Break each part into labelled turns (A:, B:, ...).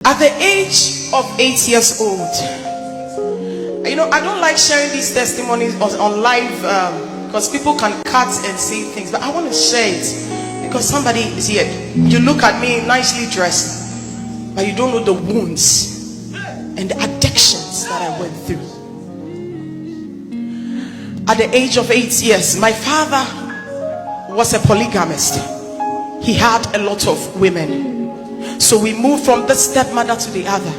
A: At the age of 8 years old, I don't like sharing these testimonies on live because people can cut and say things, but I want to share it because somebody is here. You look at me nicely dressed, but you don't know the wounds and the addictions that I went through. At the age of 8 years, my father was a polygamist. He had a lot of women. So we moved from the stepmother to the other.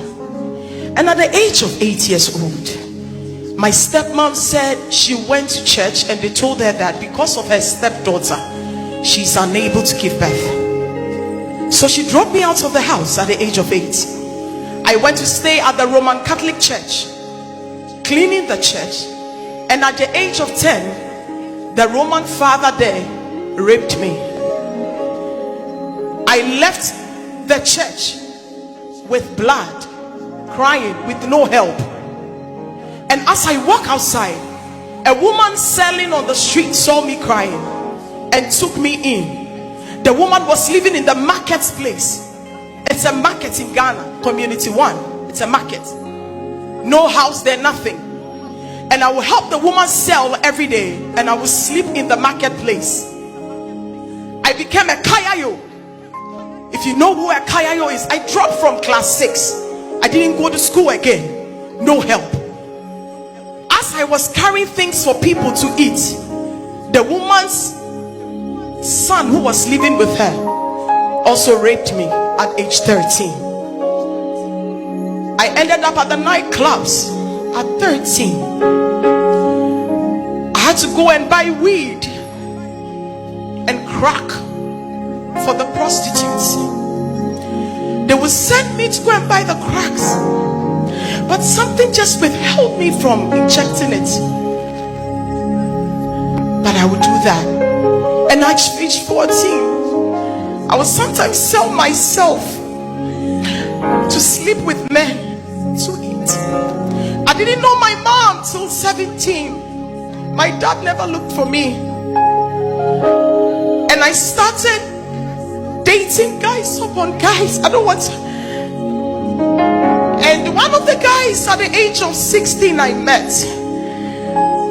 A: And at the age of 8 years old, my stepmom said she went to church and they told her that because of her stepdaughter, she's unable to give birth. So she dropped me out of the house at the age of 8. I went to stay at the Roman Catholic Church, cleaning the church. And at the age of 10, the Roman father there raped me. I left the church with blood, crying with no help. And as I walk outside, a woman selling on the street saw me crying and took me in. The woman was living in the marketplace. It's a market in Ghana, Community 1. It's a market, no house there, nothing. And I will help the woman sell every day, and I will sleep in the marketplace. I became a kayayo. If you know who a kayayo is, I dropped from class 6. I didn't go to school again. No help. As I was carrying things for people to eat, the woman's son who was living with her also raped me at age 13. I ended up at the nightclubs at 13. I had to go and buy weed and crack for the prostitutes. They would send me to go and buy the cracks, but something just withheld me from injecting it. But I would do that. And at age 14, I would sometimes sell myself to sleep with men to eat. I didn't know my mom till 17. My dad never looked for me. And I started dating guys upon guys. I don't want to. And one of the guys at the age of 16 I met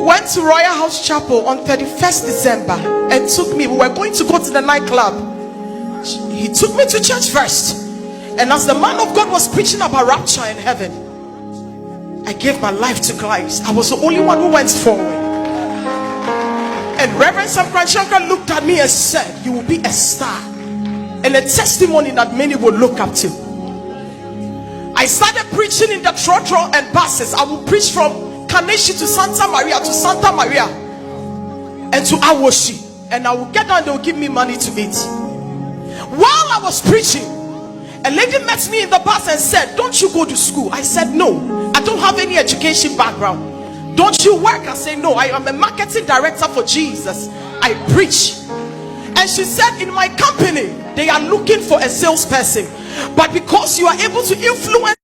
A: went to Royal House Chapel on 31st December and took me. We were going to go to the nightclub. He took me to church first. And as the man of God was preaching about rapture in heaven, I gave my life to Christ. I was the only one who went forward. And Reverend Sam Shankar looked at me and said, "You will be a star and a testimony that many will look up to." I started preaching in the trotro and buses. I would preach from Kaneshi to Santa Maria and to Awoshi. And I would get down, they would give me money to eat. While I was preaching, a lady met me in the bus and said, "Don't you go to school?" I said, "No, I don't have any education background." "Don't you work?" I said, "No, I am a marketing director for Jesus. I preach." And she said, "In my company, they are looking for a salesperson. But because you are able to influence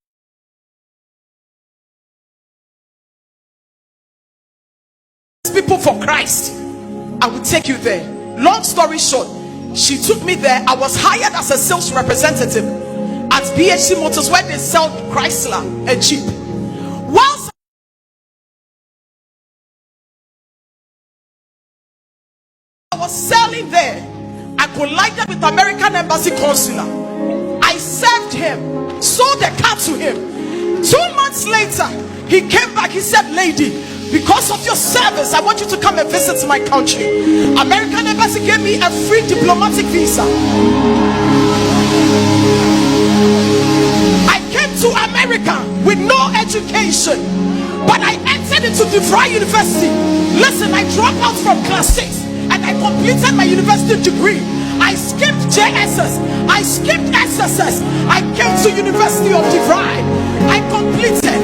A: people for Christ, I will take you there." Long story short, she took me there. I was hired as a sales representative at BHC Motors, where they sell Chrysler and Jeep. Whilst I was selling there, I collided with American Embassy Consular. I served him, sold the car to him. 2 months later, he came back. He said, "Lady, because of your service, I want you to come and visit my country." American Embassy gave me a free diplomatic visa. I came to America with no education, but I entered into DeVry University. Listen, I dropped out from class 6 and I completed my university degree. I skipped JSS, I skipped SSS, I came to University of DeVry. I completed,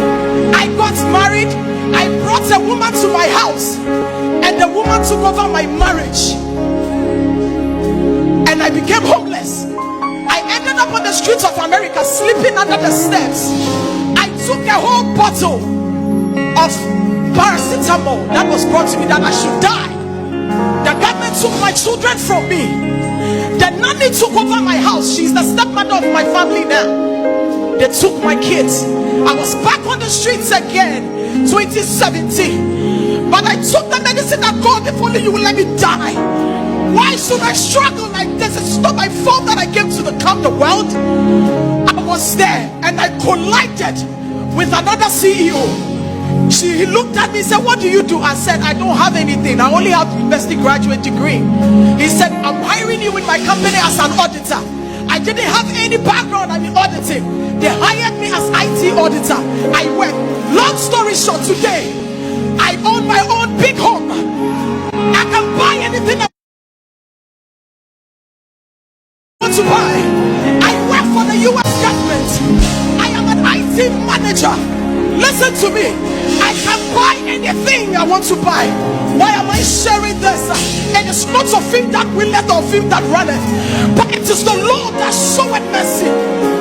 A: I got married, I brought a woman to my house, and the woman took over my marriage, and I became homeless. I ended up on the streets of America, sleeping under the steps. I took a whole bottle of paracetamol that was brought to me that I should die. The government took my children from me. The nanny took over my house. She's the stepmother of my family now. They took my kids. I was back on the streets again, 2017. But I took the medicine that God, if only you will let me die. Why should I struggle like this? It's not my fault that I came to come the world. I was there and I collided with another CEO. He looked at me and said, what do you do? I said, I don't have anything. I only have university graduate degree. He said, I'm hiring you in my company as an auditor. I didn't have any background in auditing. They hired me as IT auditor. I went. Long story short, today I own my own big home. I can buy anything I want to buy. I work for the US government. I am an IT manager. Listen to me. I can buy anything I want to buy. Why am I sharing this? It is not of him that willeth or of him that runneth, but it is the Lord that showeth mercy.